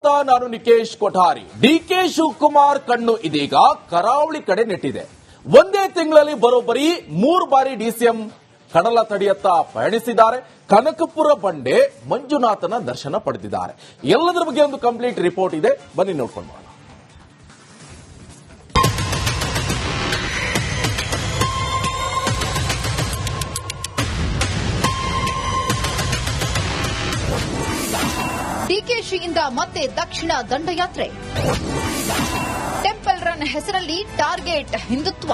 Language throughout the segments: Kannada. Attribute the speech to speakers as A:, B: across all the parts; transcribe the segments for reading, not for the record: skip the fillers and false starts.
A: ನಾನು ನಿಕೇಶ್ ಕೊಠಾರಿ. ಡಿಕೆ ಶಿವಕುಮಾರ್ ಕಣ್ಣು ಇದೀಗ ಕರಾವಳಿ ಕಡೆ ನೆಟ್ಟಿದೆ. ಒಂದೇ ತಿಂಗಳಲ್ಲಿ ಬರೋಬ್ಬರಿ 3 ಬಾರಿ ಡಿಸಿಎಂ ಕಡಲ ತಡಿಯತ್ತ ಪಯಣಿಸಿದ್ದಾರೆ. ಕನಕಪುರ ಬಂಡೆ ಮಂಜುನಾಥನ ದರ್ಶನ ಪಡೆದಿದ್ದಾರೆ. ಎಲ್ಲದರ ಬಗ್ಗೆ ಒಂದು ಕಂಪ್ಲೀಟ್ ರಿಪೋರ್ಟ್ ಇದೆ, ಬನ್ನಿ ನೋಡ್ಕೊಂಡು ಬರೋಣ.
B: ಡಿಕೆಶಿಯಿಂದ ಮತ್ತೆ ದಕ್ಷಿಣ ದಂಡಯಾತ್ರೆ. ಟೆಂಪಲ್ ರನ್ ಹೆಸರಲ್ಲಿ ಟಾರ್ಗೆಟ್ ಹಿಂದುತ್ವ.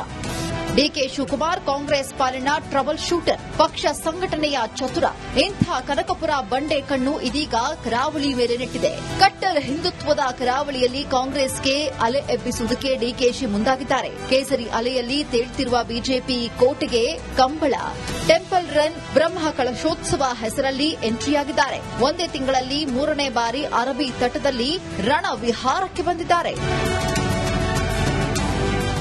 B: ಡಿಕೆ ಶಿವಕುಮಾರ್ ಕಾಂಗ್ರೆಸ್ ಪಾಲಿನ ಟ್ರಬಲ್ ಶೂಟರ್, ಪಕ್ಷ ಸಂಘಟನೆಯ ಚತುರ. ಇಂಥ ಕನಕಪುರ ಬಂಡೆ ಕಣ್ಣು ಇದೀಗ ಕರಾವಳಿ ಮೇಲೆ ನೆಟ್ಟಿದೆ. ಕಟ್ಟರ್ ಹಿಂದುತ್ವದ ಕರಾವಳಿಯಲ್ಲಿ ಕಾಂಗ್ರೆಸ್ಗೆ ಅಲೆ ಎಬ್ಬಿಸುವುದಕ್ಕೆ ಡಿಕೆಶಿ ಮುಂದಾಗಿದ್ದಾರೆ. ಕೇಸರಿ ಅಲೆಯಲ್ಲಿ ತೇಳ್ತಿರುವ ಬಿಜೆಪಿ ಕೋಟೆಗೆ ಕಂಬಳ. ಟೆಂಪಲ್ ರನ್ ಬ್ರಹ್ಮ ಕಳಶೋತ್ಸವ ಹೆಸರಲ್ಲಿ ಎಂಟ್ರಿಯಾಗಿದ್ದಾರೆ. ಒಂದೇ ತಿಂಗಳಲ್ಲಿ 3ನೇ ಬಾರಿ ಅರಬ್ಬಿ ತಟದಲ್ಲಿ ರಣ ವಿಹಾರಕ್ಕೆ ಬಂದಿದ್ದಾರೆ.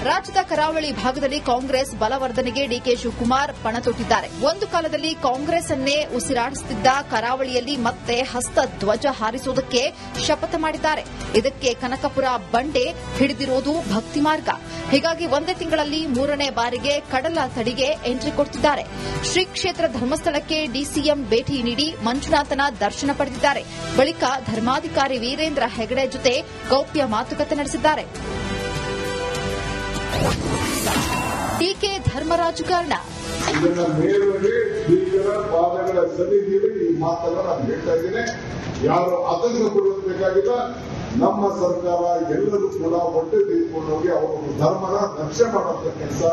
B: ರಾಜ್ಯದ ಕರಾವಳಿ ಭಾಗದಲ್ಲಿ ಕಾಂಗ್ರೆಸ್ ಬಲವರ್ಧನೆಗೆ ಡಿಕೆ ಶಿವಕುಮಾರ್ ಪಣ ತೊಟ್ಟಿದ್ದಾರೆ. ಒಂದು ಕಾಲದಲ್ಲಿ ಕಾಂಗ್ರೆಸ್ ಅನ್ನೇ ಉಸಿರಾಡಿಸುತ್ತಿದ್ದ ಕರಾವಳಿಯಲ್ಲಿ ಮತ್ತೆ ಹಸ್ತ ಧ್ವಜ ಹಾರಿಸುವುದಕ್ಕೆ ಶಪಥ ಮಾಡಿದ್ದಾರೆ. ಇದಕ್ಕೆ ಕನಕಪುರ ಬಂಡೆ ಹಿಡಿದಿರೋದು ಭಕ್ತಿ ಮಾರ್ಗ. ಹೀಗಾಗಿ ಒಂದೇ ತಿಂಗಳಲ್ಲಿ 3ನೇ ಬಾರಿಗೆ ಕಡಲ ತಡಿಗೆ ಎಂಟ್ರಿ ಕೊಡ್ತಿದ್ದಾರೆ. ಶ್ರೀ ಕ್ಷೇತ್ರ ಧರ್ಮಸ್ಥಳಕ್ಕೆ ಡಿಸಿಎಂ ಭೇಟಿ ನೀಡಿ ಮಂಜುನಾಥನ ದರ್ಶನ ಪಡೆದಿದ್ದಾರೆ. ಬಳಿಕ ಧರ್ಮಾಧಿಕಾರಿ ವೀರೇಂದ್ರ ಹೆಗಡೆ ಜೊತೆ ಗೌಪ್ಯ ಮಾತುಕತೆ ನಡೆಸಿದ್ದಾರೆ. ಡಿಕೆ ಧರ್ಮ ರಾಜಕಾರಣ.
C: ಇದನ್ನ ಮೇಲುವರೆ ಬೀಗರ ಪಾದಗಳ ಸನ್ನಿಧಿಯಲ್ಲಿ ಈ ಮಾತನ್ನ ನಾನು ಹೇಳ್ತಾ ಇದ್ದೇನೆ. ಯಾರು ಆತಂಕ ಪಡುವುದಬೇಕಾಗಿಲ್ಲ. ನಮ್ಮ ಸರ್ಕಾರ ಎಲ್ಲರೂ ಕೂಡ ಹೊಟ್ಟೆ ತೆಗೆದುಕೊಂಡು ಹೋಗಿ ಅವರು ಧರ್ಮನ ರಕ್ಷಣೆ ಮಾಡುವಂತ ಕೆಲಸ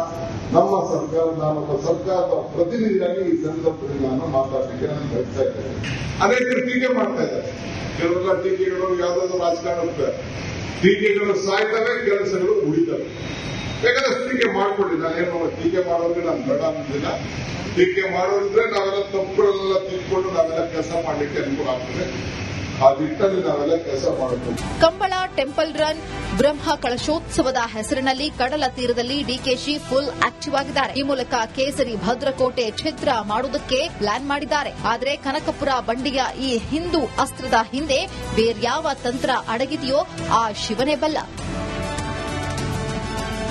C: ನಮ್ಮ ಸರ್ಕಾರ. ನಾನೊಬ್ಬ ಸರ್ಕಾರದ ಪ್ರತಿನಿಧಿಯಾಗಿ ಈ ಸಂದರ್ಭದಲ್ಲಿ ನಾನು ಮಾತಾಡಲಿಕ್ಕೆ ನಾನು ಹೇಳ್ತಾ ಇದ್ದೇನೆ. ಅನೇಕರು ಟೀಕೆ ಮಾಡ್ತಾ ಇದ್ದಾರೆ. ಕೆಲವೆಲ್ಲ ಟೀಕೆಗಳು ಯಾವುದಾದ್ರು ರಾಜಕಾರಣಕ್ಕೆ ಟೀಕೆಗಳು ಸಾಯ್ತವೆ, ಕೆಲಸಗಳು ಉಳಿತವೆ. ಬೇಕಾದ್ರೆ ಟೀಕೆ ಮಾಡ್ಕೊಳ್ಳಿ. ನಾನೇನು ಟೀಕೆ ಮಾಡೋದ್ರೆ ನಾನು ಬೇಡ ಅನ್ನೋದಿಲ್ಲ. ಟೀಕೆ ಮಾಡೋದಿದ್ರೆ ನಾವೆಲ್ಲ ತಪ್ಪುಗಳೆಲ್ಲ ತಿಳ್ಕೊಂಡು ನಾವೆಲ್ಲ ಕೆಲಸ ಮಾಡಲಿಕ್ಕೆ ಅನುಕೂಲ ಆಗ್ತದೆ. ಆ ನಿಟ್ಟಲ್ಲಿ ನಾವೆಲ್ಲ ಕೆಲಸ ಮಾಡಬೇಕು.
B: ಕಂಬಳ ಟೆಂಪಲ್ ರನ್ ಬ್ರಹ್ಮ ಕಳಶೋತ್ಸವದ ಹೆಸರಿನಲ್ಲಿ ಕಡಲ ತೀರದಲ್ಲಿ ಡಿಕೆಶಿ ಫುಲ್ ಆಕ್ಟಿವ್ ಆಗಿದ್ದಾರೆ. ಈ ಮೂಲಕ ಕೇಸರಿ ಭದ್ರಕೋಟೆ ಛಿದ್ರ ಮಾಡುವುದಕ್ಕೆ ಪ್ಲಾನ್ ಮಾಡಿದ್ದಾರೆ. ಆದರೆ ಕನಕಪುರ ಬಂಡೆಯ ಈ ಹಿಂದೂ ಅಸ್ತ್ರದ ಹಿಂದೆ ಬೇರ್ಯಾವ ತಂತ್ರ ಅಡಗಿದೆಯೋ ಆ ಶಿವನೇ ಬಲ್ಲ.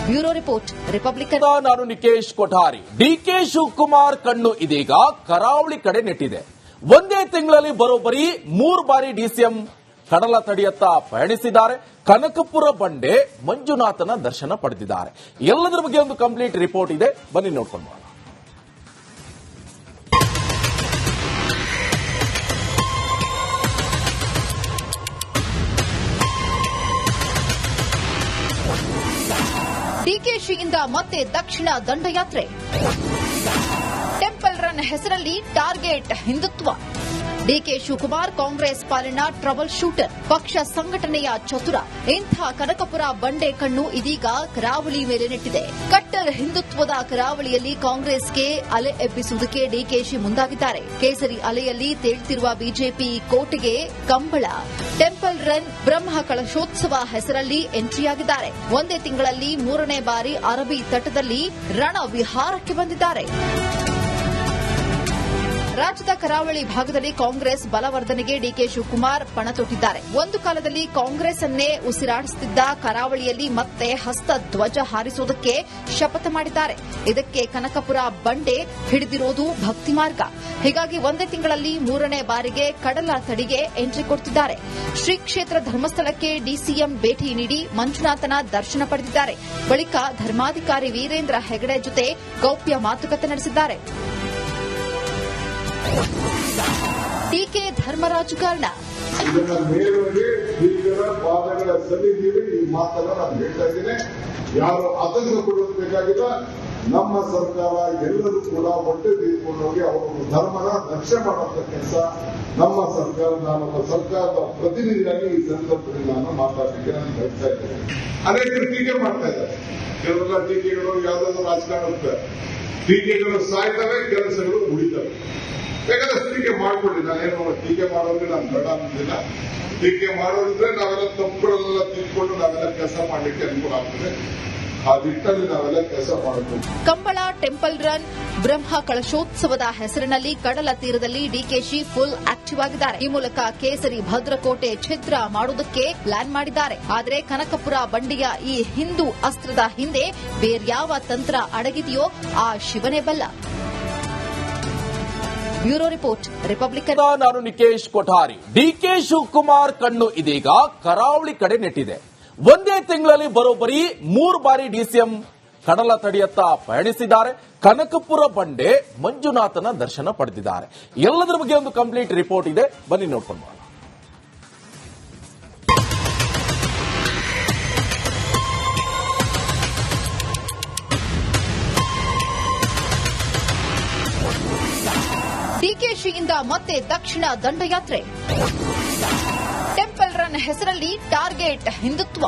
B: Bureau report, Republican.
A: ನಾನು ನಿಕೇಶ್ ಕೊಠಾರಿ. ಡಿಕೆ ಶಿವಕುಮಾರ್ ಕಣ್ಣು ಇದೀಗ ಕರಾವಳಿ ಕಡೆ ನೆಟ್ಟಿದೆ. ಒಂದೇ ತಿಂಗಳಲ್ಲಿ ಬರೋಬ್ಬರಿ 3 ಬಾರಿ ಡಿಸಿಎಂ ಕಡಲ ತಡಿಯತ್ತ ಪಯಣಿಸಿದ್ದಾರೆ. ಕನಕಪುರ ಬಂಡೆ ಮಂಜುನಾಥನ ದರ್ಶನ ಪಡೆದಿದ್ದಾರೆ. ಎಲ್ಲದರ ಬಗ್ಗೆ ಒಂದು ಕಂಪ್ಲೀಟ್ ರಿಪೋರ್ಟ್ ಇದೆ, ಬನ್ನಿ ನೋಡ್ಕೊಂಡು ಬರೋಣ.
B: ಡಿಕೆಶಿಯಿಂದ ಮತ್ತೆ ದಕ್ಷಿಣ ದಂಡಯಾತ್ರೆ. ಟೆಂಪಲ್ ರನ್ ಹೆಸರಲ್ಲಿ ಟಾರ್ಗೆಟ್ ಹಿಂದುತ್ವ. ಡಿಕೆ ಶಿವಕುಮಾರ್ ಕಾಂಗ್ರೆಸ್ ಪಾಲಿನ ಟ್ರಬಲ್ ಶೂಟರ್, ಪಕ್ಷ ಸಂಘಟನೆಯ ಚತುರ. ಇಂಥ ಕನಕಪುರ ಬಂಡೆ ಕಣ್ಣು ಇದೀಗ ಕರಾವಳಿ ಮೇಲೆ ನೆಟ್ಟಿದೆ. ಕಟ್ಟರ್ ಹಿಂದುತ್ವದ ಕರಾವಳಿಯಲ್ಲಿ ಕಾಂಗ್ರೆಸ್ಗೆ ಅಲೆ ಎಬ್ಬಿಸುವುದಕ್ಕೆ ಡಿಕೆಶಿ ಮುಂದಾಗಿದ್ದಾರೆ. ಕೇಸರಿ ಅಲೆಯಲ್ಲಿ ತೇಳ್ತಿರುವ ಬಿಜೆಪಿ ಕೋಟೆಗೆ ಕಂಬಳ. ಟೆಂಪಲ್ ರನ್ ಬ್ರಹ್ಮ ಕಳಶೋತ್ಸವ ಹೆಸರಲ್ಲಿ ಎಂಟ್ರಿಯಾಗಿದ್ದಾರೆ. ಒಂದೇ ತಿಂಗಳಲ್ಲಿ 3ನೇ ಬಾರಿ ಅರಬ್ಬಿ ತಟದಲ್ಲಿ ರಣ ವಿಹಾರಕ್ಕೆ ಬಂದಿದ್ದಾರೆ. ರಾಜ್ಯದ ಕರಾವಳಿ ಭಾಗದಲ್ಲಿ ಕಾಂಗ್ರೆಸ್ ಬಲವರ್ಧನೆಗೆ ಡಿಕೆ ಶಿವಕುಮಾರ್ ಪಣ ತೊಟ್ಟಿದ್ದಾರೆ. ಒಂದು ಕಾಲದಲ್ಲಿ ಕಾಂಗ್ರೆಸ್ ಅನ್ನೇ ಉಸಿರಾಡಿಸುತ್ತಿದ್ದ ಕರಾವಳಿಯಲ್ಲಿ ಮತ್ತೆ ಹಸ್ತ ಧ್ವಜ ಹಾರಿಸುವುದಕ್ಕೆ ಶಪಥ ಮಾಡಿದ್ದಾರೆ. ಇದಕ್ಕೆ ಕನಕಪುರ ಬಂಡೆ ಹಿಡಿದಿರೋದು ಭಕ್ತಿ ಮಾರ್ಗ. ಹೀಗಾಗಿ ಒಂದೇ ತಿಂಗಳಲ್ಲಿ 3ನೇ ಬಾರಿಗೆ ಕಡಲ ತಡಿಗೆ ಎಂಟ್ರಿ ಕೊಡ್ತಿದ್ದಾರೆ. ಶ್ರೀ ಕ್ಷೇತ್ರ ಧರ್ಮಸ್ಥಳಕ್ಕೆ ಡಿಸಿಎಂ ಭೇಟಿ ನೀಡಿ ಮಂಜುನಾಥನ ದರ್ಶನ ಪಡೆದಿದ್ದಾರೆ. ಬಳಿಕ ಧರ್ಮಾಧಿಕಾರಿ ವೀರೇಂದ್ರ ಹೆಗಡೆ ಜೊತೆ ಗೌಪ್ಯ ಮಾತುಕತೆ ನಡೆಸಿದ್ದಾರೆ. ಡಿಕೆ ಧರ್ಮ ರಾಜಕಾರಣ.
C: ಇದನ್ನ ಮೇಲುವರೆ ಬೀಗರ ಪಾದಗಳ ಸನ್ನಿಧಿಯಲ್ಲಿ ಈ ಮಾತನ್ನ ನಾನು ಹೇಳ್ತಾ ಇದ್ದೇನೆ. ಯಾರು ಆತಂಕ ಪಡುವುದಬೇಕಾಗಿಲ್ಲ. ನಮ್ಮ ಸರ್ಕಾರ ಎಲ್ಲರೂ ಕೂಡ ಹೊಟ್ಟೆ ತೆಗೆದುಕೊಂಡು ಹೋಗಿ ಅವರು ಧರ್ಮನ ರಕ್ಷಣೆ ಮಾಡುವಂತ ಕೆಲಸ ನಮ್ಮ ಸರ್ಕಾರ. ನಾನೊಬ್ಬ ಸರ್ಕಾರದ ಪ್ರತಿನಿಧಿಯಾಗಿ ಈ ಸಂದರ್ಭದಲ್ಲಿ ನಾನು ಮಾತಾಡಲಿಕ್ಕೆ ನಾನು ಹೇಳ್ತಾ ಇದ್ದೇನೆ. ಅನೇಕರು ಟೀಕೆ ಮಾಡ್ತಾ ಇದ್ದಾರೆ. ಕೆಲವೆಲ್ಲ ಟೀಕೆಗಳು ಯಾವುದಾದ್ರು ರಾಜಕಾರಣಕ್ಕೆ ಟೀಕೆಗಳು ಸಾಯ್ತವೆ, ಕೆಲಸಗಳು ಉಳಿತವೆ. ಬೇಕಾದ್ರೆ ಟೀಕೆ ಮಾಡ್ಕೊಳ್ಳಿ. ನಾನೇನು ಟೀಕೆ ಮಾಡೋದ್ರೆ ನಾನು ಬೇಡ ಅನ್ನೋದಿಲ್ಲ. ಟೀಕೆ ಮಾಡೋದಿದ್ರೆ ನಾವೆಲ್ಲ ತಪ್ಪುಗಳೆಲ್ಲ ತಿಳ್ಕೊಂಡು ನಾವೆಲ್ಲ ಕೆಲಸ ಮಾಡಲಿಕ್ಕೆ ಅನುಕೂಲ ಆಗ್ತದೆ. ಆ ನಿಟ್ಟಿನಲ್ಲಿ ನಾವೆಲ್ಲ ಕೆಲಸ ಮಾಡಬೇಕು.
B: ಕಂಬಳ ಟೆಂಪಲ್ ರನ್ ಬ್ರಹ್ಮ ಕಳಶೋತ್ಸವದ ಹೆಸರಿನಲ್ಲಿ ಕಡಲ ತೀರದಲ್ಲಿ ಡಿಕೆಶಿ ಫುಲ್ ಆಕ್ಟಿವ್ ಆಗಿದ್ದಾರೆ. ಈ ಮೂಲಕ ಕೇಸರಿ ಭದ್ರಕೋಟೆ ಛಿದ್ರ ಮಾಡುವುದಕ್ಕೆ ಪ್ಲಾನ್ ಮಾಡಿದ್ದಾರೆ. ಆದರೆ ಕನಕಪುರ ಬಂಡಿಯ ಈ ಹಿಂದೂ ಅಸ್ತ್ರದ ಹಿಂದೆ ಬೇರ್ಯಾವ ತಂತ್ರ ಅಡಗಿದೆಯೋ ಆ ಶಿವನೇ ಬಲ್ಲ. Bureau report, Republican.
A: ನಾನು ನಿಕೇಶ್ ಕೊಠಾರಿ. ಡಿಕೆ ಶಿವಕುಮಾರ್ ಕಣ್ಣು ಇದೀಗ ಕರಾವಳಿ ಕಡೆ ನೆಟ್ಟಿದೆ. ಒಂದೇ ತಿಂಗಳಲ್ಲಿ ಬರೋಬ್ಬರಿ 3 ಬಾರಿ ಡಿಸಿಎಂ ಕಡಲ ತಡಿಯತ್ತ ಪಯಣಿಸಿದ್ದಾರೆ. ಕನಕಪುರ ಬಂಡೆ ಮಂಜುನಾಥನ ದರ್ಶನ ಪಡೆದಿದ್ದಾರೆ. ಎಲ್ಲದರ ಬಗ್ಗೆ ಒಂದು ಕಂಪ್ಲೀಟ್ ರಿಪೋರ್ಟ್ ಇದೆ, ಬನ್ನಿ ನೋಡ್ಕೊಂಡು ಬರೋಣ.
B: ಡಿಕೆಶಿಯಿಂದ ಮತ್ತೆ ದಕ್ಷಿಣ ದಂಡಯಾತ್ರೆ. ಟೆಂಪಲ್ ರನ್ ಹೆಸರಲ್ಲಿ ಟಾರ್ಗೆಟ್ ಹಿಂದುತ್ವ.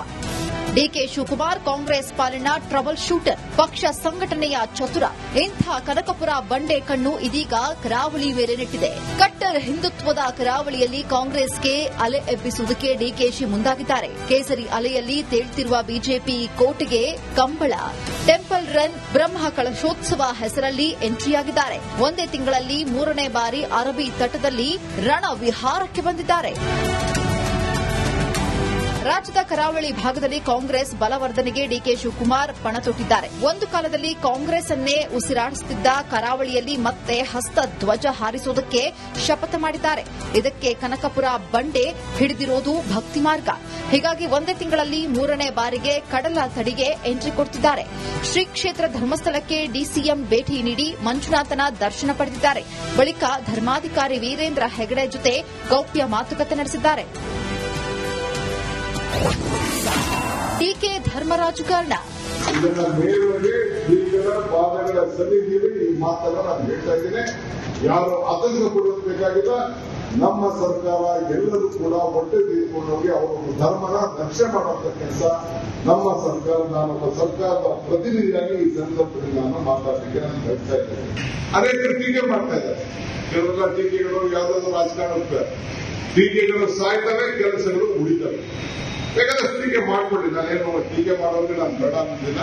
B: ಡಿಕೆ ಶಿವಕುಮಾರ್ ಕಾಂಗ್ರೆಸ್ ಪಾಲಿನ ಟ್ರಬಲ್ ಶೂಟರ್, ಪಕ್ಷ ಸಂಘಟನೆಯ ಚತುರ. ಇಂಥ ಕನಕಪುರ ಬಂಡೆ ಕಣ್ಣು ಇದೀಗ ಕರಾವಳಿ ಮೇಲೆ ನೆಟ್ಟಿದೆ. ಕಟ್ಟರ್ ಹಿಂದುತ್ವದ ಕರಾವಳಿಯಲ್ಲಿ ಕಾಂಗ್ರೆಸ್ಗೆ ಅಲೆ ಎಬ್ಬಿಸುವುದಕ್ಕೆ ಡಿಕೆಶಿ ಮುಂದಾಗಿದ್ದಾರೆ. ಕೇಸರಿ ಅಲೆಯಲ್ಲಿ ತೇಳ್ತಿರುವ ಬಿಜೆಪಿ ಕೋಟೆಗೆ ಕಂಬಳ ಟೆಂಪಲ್ ರನ್ ಬ್ರಹ್ಮ ಕಳಶೋತ್ಸವ ಹೆಸರಲ್ಲಿ ಎಂಟ್ರಿಯಾಗಿದ್ದಾರೆ. ಒಂದೇ ತಿಂಗಳಲ್ಲಿ 3ನೇ ಬಾರಿ ಅರಬ್ಬಿ ತಟದಲ್ಲಿ ರಣ ವಿಹಾರಕ್ಕೆ ಬಂದಿದ್ದಾರೆ. ರಾಜ್ಯದ ಕರಾವಳಿ ಭಾಗದಲ್ಲಿ ಕಾಂಗ್ರೆಸ್ ಬಲವರ್ಧನೆಗೆ ಡಿಕೆ ಶಿವಕುಮಾರ್ ಪಣ ತೊಟ್ಟಿದ್ದಾರೆ. ಒಂದು ಕಾಲದಲ್ಲಿ ಕಾಂಗ್ರೆಸ್ ಅನ್ನೇ ಉಸಿರಾಡಿಸುತ್ತಿದ್ದ ಕರಾವಳಿಯಲ್ಲಿ ಮತ್ತೆ ಹಸ್ತ ಧ್ವಜ ಹಾರಿಸುವುದಕ್ಕೆ ಶಪಥ ಮಾಡಿದ್ದಾರೆ. ಇದಕ್ಕೆ ಕನಕಪುರ ಬಂಡೆ ಹಿಡಿದಿರೋದು ಭಕ್ತಿ ಮಾರ್ಗ. ಹೀಗಾಗಿ ಒಂದೇ ತಿಂಗಳಲ್ಲಿ 3ನೇ ಬಾರಿಗೆ ಕಡಲ ತಡಿಗೆ ಎಂಟ್ರಿ ಕೊಡ್ತಿದ್ದಾರೆ. ಶ್ರೀ ಕ್ಷೇತ್ರ ಧರ್ಮಸ್ಥಳಕ್ಕೆ ಡಿಸಿಎಂ ಭೇಟಿ ನೀಡಿ ಮಂಜುನಾಥನ ದರ್ಶನ ಪಡೆದಿದ್ದಾರೆ. ಬಳಿಕ ಧರ್ಮಾಧಿಕಾರಿ ವೀರೇಂದ್ರ ಹೆಗಡೆ ಜೊತೆ ಗೌಪ್ಯ ಮಾತುಕತೆ ನಡೆಸಿದ್ದಾರೆ. ಡಿಕೆ ಧರ್ಮ ರಾಜಕಾರಣ.
C: ಇದನ್ನ ಮೇಲುವರೆಗೆ ಶ್ರೀಗಳ ಪಾದಗಳ ಸನ್ನಿಧಿಯಲ್ಲಿ ಈ ಮಾತನ್ನ ನಾನು ಹೇಳ್ತಾ ಇದ್ದೇನೆ. ಯಾರು ಆತಂಕ ಪಡಬೇಕಾಗಿಲ್ಲ. ನಮ್ಮ ಸರ್ಕಾರ ಎಲ್ಲರೂ ಕೂಡ ಹೊಟ್ಟೆ ತೀರ್ಕೊಂಡೋಗಿ ಅವರೊಂದು ಧರ್ಮನ ರಕ್ಷಣೆ ಮಾಡುವಂತ ಕೆಲಸ ನಮ್ಮ ಸರ್ಕಾರ, ನಾನೊಬ್ಬ ಸರ್ಕಾರದ ಪ್ರತಿನಿಧಿಯಾಗಿ ಈ ಸಂದರ್ಭದಲ್ಲಿ ನಾನು ಮಾತಾಡಲಿಕ್ಕೆ ನಾನು ಹೇಳ್ತಾ ಇದ್ದೇನೆ. ಅನೇಕರು ಟೀಕೆ ಮಾಡ್ತಾ ಇದ್ದಾರೆ. ಕೆಲವೆಲ್ಲ ಟೀಕೆಗಳು ಯಾವುದಾದ್ರು ರಾಜಕಾರಣಕ್ಕೆ ಟೀಕೆಗಳು ಸಾಯ್ತವೆ, ಕೆಲಸಗಳು ಉಳಿತವೆ. ಬೇಕಾದ್ರೆ ಟೀಕೆ ಮಾಡ್ಕೊಳ್ಳಿ, ನಾನೇನು ಟೀಕೆ ಮಾಡೋದ್ರೆ ನಾನು ಬೇಡ ಅನ್ನೋದಿಲ್ಲ.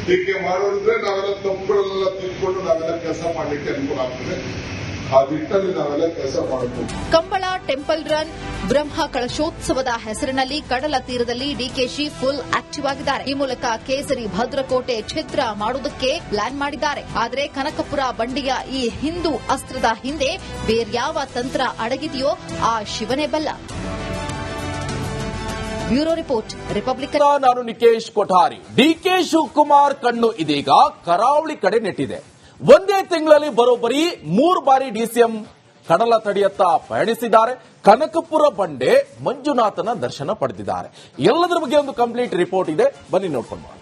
C: ಟೀಕೆ ಮಾಡೋದ್ರೆ ನಾವೆಲ್ಲ ತಪ್ಪುಗಳೆಲ್ಲ ತಿಳ್ಕೊಂಡು ನಾವೆಲ್ಲ ಕೆಲಸ ಮಾಡ್ಲಿಕ್ಕೆ ಅನುಕೂಲ ಆಗ್ತದೆ. ಆ ನಿಟ್ಟಿನಲ್ಲಿ ನಾವೆಲ್ಲ ಕೆಲಸ ಮಾಡಬೇಕು.
B: ಕಂಬಳ ಟೆಂಪಲ್ ರನ್ ಬ್ರಹ್ಮ ಕಳಶೋತ್ಸವದ ಹೆಸರಿನಲ್ಲಿ ಕಡಲ ತೀರದಲ್ಲಿ ಡಿಕೆಶಿ ಫುಲ್ ಆಕ್ಟಿವ್ ಆಗಿದ್ದಾರೆ. ಈ ಮೂಲಕ ಕೇಸರಿ ಭದ್ರಕೋಟೆ ಛಿದ್ರ ಮಾಡುವುದಕ್ಕೆ ಪ್ಲಾನ್ ಮಾಡಿದ್ದಾರೆ. ಆದರೆ ಕನಕಪುರ ಬಂಡಿಯ ಈ ಹಿಂದೂ ಅಸ್ತ್ರದ ಹಿಂದೆ ಬೇರ್ಯಾವ ತಂತ್ರ ಅಡಗಿದೆಯೋ ಆ ಶಿವನೇ ಬಲ್ಲ. Bureau report, Republican.
A: ನಾನು ನಿಕೇಶ್ ಕೊಠಾರಿ. ಡಿಕೆ ಶಿವಕುಮಾರ್ ಕಣ್ಣು ಇದೀಗ ಕರಾವಳಿ ಕಡೆ ನೆಟ್ಟಿದೆ. ಒಂದೇ ತಿಂಗಳಲ್ಲಿ ಬರೋಬ್ಬರಿ 3 ಬಾರಿ ಡಿಸಿಎಂ ಕಡಲ ತಡಿಯತ್ತ ಪಯಣಿಸಿದ್ದಾರೆ. ಕನಕಪುರ ಬಂಡೆ ಮಂಜುನಾಥನ ದರ್ಶನ ಪಡೆದಿದ್ದಾರೆ. ಎಲ್ಲದರ ಬಗ್ಗೆ ಒಂದು ಕಂಪ್ಲೀಟ್ ರಿಪೋರ್ಟ್ ಇದೆ, ಬನ್ನಿ ನೋಡ್ಕೊಂಡು ಬರೋಣ.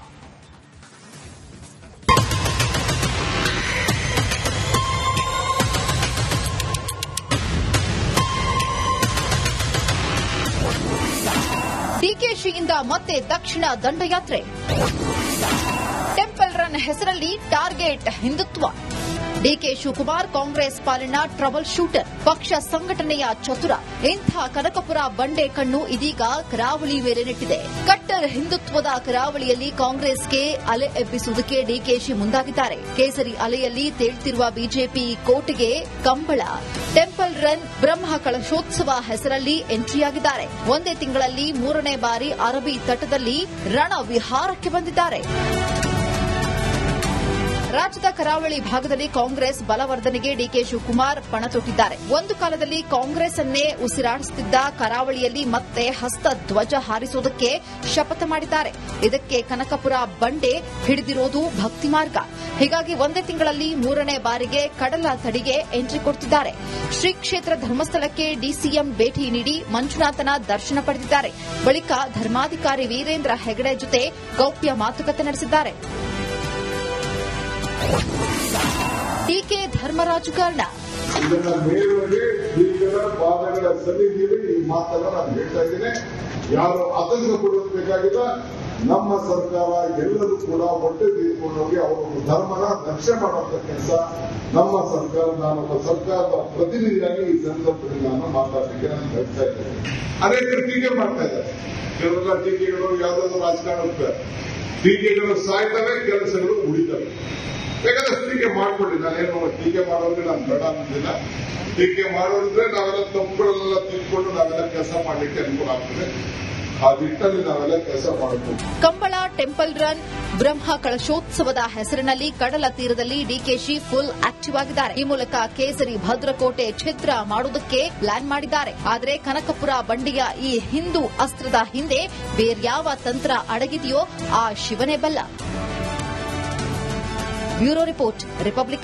B: ಡಿಕೆಶಿಯಿಂದ ಮತ್ತೆ ದಕ್ಷಿಣ ದಂಡಯಾತ್ರೆ. ಟೆಂಪಲ್ ರನ್ ಹೆಸರಲ್ಲಿ ಟಾರ್ಗೆಟ್ ಹಿಂದುತ್ವ. ಡಿಕೆ ಶಿವಕುಮಾರ್ ಕಾಂಗ್ರೆಸ್ ಪಾಲಿನ ಟ್ರಬಲ್ ಶೂಟರ್, ಪಕ್ಷ ಸಂಘಟನೆಯ ಚತುರ. ಇಂಥ ಕನಕಪುರ ಬಂಡೆ ಕಣ್ಣು ಇದೀಗ ಕರಾವಳಿ ಮೇಲೆ ನೆಟ್ಟಿದೆ. ಕಟ್ಟರ್ ಹಿಂದುತ್ವದ ಕರಾವಳಿಯಲ್ಲಿ ಕಾಂಗ್ರೆಸ್ಗೆ ಅಲೆ ಎಬ್ಬಿಸುವುದಕ್ಕೆ ಡಿಕೆಶಿ ಮುಂದಾಗಿದ್ದಾರೆ. ಕೇಸರಿ ಅಲೆಯಲ್ಲಿ ತೇಳ್ತಿರುವ ಬಿಜೆಪಿ ಕೋಟೆಗೆ ಕಂಬಳ ಟೆಂಪಲ್ ರನ್ ಬ್ರಹ್ಮ ಕಳಶೋತ್ಸವ ಹೆಸರಲ್ಲಿ ಎಂಟ್ರಿಯಾಗಿದ್ದಾರೆ. ಒಂದೇ ತಿಂಗಳಲ್ಲಿ 3ನೇ ಬಾರಿ ಅರಬ್ಬಿ ತಟದಲ್ಲಿ ರಣ ವಿಹಾರಕ್ಕೆ ಬಂದಿದ್ದಾರೆ. ರಾಜ್ಯದ ಕರಾವಳಿ ಭಾಗದಲ್ಲಿ ಕಾಂಗ್ರೆಸ್ ಬಲವರ್ಧನೆಗೆ ಡಿಕೆ ಶಿವಕುಮಾರ್ ಪಣ ತೊಟ್ಟಿದ್ದಾರೆ. ಒಂದು ಕಾಲದಲ್ಲಿ ಕಾಂಗ್ರೆಸ್ ಅನ್ನೇ ಉಸಿರಾಡಿಸುತ್ತಿದ್ದ ಕರಾವಳಿಯಲ್ಲಿ ಮತ್ತೆ ಹಸ್ತ ಧ್ವಜ ಹಾರಿಸುವುದಕ್ಕೆ ಶಪಥ ಮಾಡಿದ್ದಾರೆ. ಇದಕ್ಕೆ ಕನಕಪುರ ಬಂಡೆ ಹಿಡಿದಿರೋದು ಭಕ್ತಿ ಮಾರ್ಗ. ಹೀಗಾಗಿ ಒಂದೇ ತಿಂಗಳಲ್ಲಿ 3ನೇ ಬಾರಿಗೆ ಕಡಲ ತಡಿಗೆ ಎಂಟ್ರಿ ಕೊಡ್ತಿದ್ದಾರೆ. ಶ್ರೀ ಕ್ಷೇತ್ರ ಧರ್ಮಸ್ಥಳಕ್ಕೆ ಡಿಸಿಎಂ ಭೇಟಿ ನೀಡಿ ಮಂಜುನಾಥನ ದರ್ಶನ ಪಡೆದಿದ್ದಾರೆ. ಬಳಿಕ ಧರ್ಮಾಧಿಕಾರಿ ವೀರೇಂದ್ರ ಹೆಗಡೆ ಜೊತೆ ಗೌಪ್ಯ ಮಾತುಕತೆ ನಡೆಸಿದ್ದಾರೆ. ಡಿಕೆ ಧರ್ಮ ರಾಜಕಾರಣ.
C: ಇದನ್ನ ಮೇಲುವರೆಗೆ ಶ್ರೀಗಳ ಪಾದಗಳ ಸನ್ನಿಧಿಯಲ್ಲಿ ಈ ಮಾತನ್ನ ನಾನು ಹೇಳ್ತಾ ಇದ್ದೇನೆ. ಯಾರು ಆತಂಕ ಪಡಬೇಕಾಗಿಲ್ಲ. ನಮ್ಮ ಸರ್ಕಾರ ಎಲ್ಲರೂ ಕೂಡ ಹೊಟ್ಟೆ ತೀರ್ಕೊಂಡೋಗಿ ಅವರೊಂದು ಧರ್ಮನ ರಕ್ಷಣೆ ಮಾಡುವಂತ ಕೆಲಸ ನಮ್ಮ ಸರ್ಕಾರ, ನಾನೊಬ್ಬ ಸರ್ಕಾರದ ಪ್ರತಿನಿಧಿಯಾಗಿ ಈ ಸಂದರ್ಭದಲ್ಲಿ ನಾನು ಮಾತಾಡಲಿಕ್ಕೆ ನಾನು ಹೇಳ್ತಾ ಇದ್ದೇನೆ. ಅನೇಕರು ಟೀಕೆ ಮಾಡ್ತಾ ಇದ್ದಾರೆ. ಕೆಲವೆಲ್ಲ ಟೀಕೆಗಳು ಯಾವುದಾದ್ರು ರಾಜಕಾರಣಕ್ಕೆ ಟೀಕೆಗಳು ಸಾಯ್ತವೆ, ಕೆಲಸಗಳು ಉಳಿತವೆ. ಬೇಕಾದಷ್ಟು ಟೀಕೆ ಮಾಡ್ಕೊಳ್ಳಿ, ನಾನೇನು ಟೀಕೆ ಮಾಡೋರಿಗೆ ನಾನು ಬೇಡ ಅನ್ನೋದಿಲ್ಲ. ಟೀಕೆ ಮಾಡೋರಿದ್ರೆ ನಾವೆಲ್ಲ ತಪ್ಪುಗಳನ್ನೆಲ್ಲ ತಿಳ್ಕೊಂಡು ನಾವೆಲ್ಲ ಕೆಲಸ ಮಾಡ್ಲಿಕ್ಕೆ ಅನುಕೂಲ ಆಗ್ತದೆ. ಆ ನಿಟ್ಟಿನಲ್ಲಿ ನಾವೆಲ್ಲ ಕೆಲಸ ಮಾಡಬೇಕು.
B: ಕಂಬಳ ಟೆಂಪಲ್ ರನ್ ಬ್ರಹ್ಮ ಕಳಶೋತ್ಸವದ ಹೆಸರಿನಲ್ಲಿ ಕಡಲ ತೀರದಲ್ಲಿ ಡಿಕೆಶಿ ಫುಲ್ ಆಕ್ಟಿವ್ ಆಗಿದ್ದಾರೆ. ಈ ಮೂಲಕ ಕೇಸರಿ ಭದ್ರಕೋಟೆ ಛಿದ್ರ ಮಾಡುವುದಕ್ಕೆ ಪ್ಲಾನ್ ಮಾಡಿದ್ದಾರೆ. ಆದರೆ ಕನಕಪುರ ಬಂಡಿಯ ಈ ಹಿಂದೂ ಅಸ್ತ್ರದ ಹಿಂದೆ ಬೇರ್ಯಾವ ತಂತ್ರ ಅಡಗಿದೆಯೋ ಆ ಶಿವನೇ ಬಲ್ಲ. Bureau report, republic.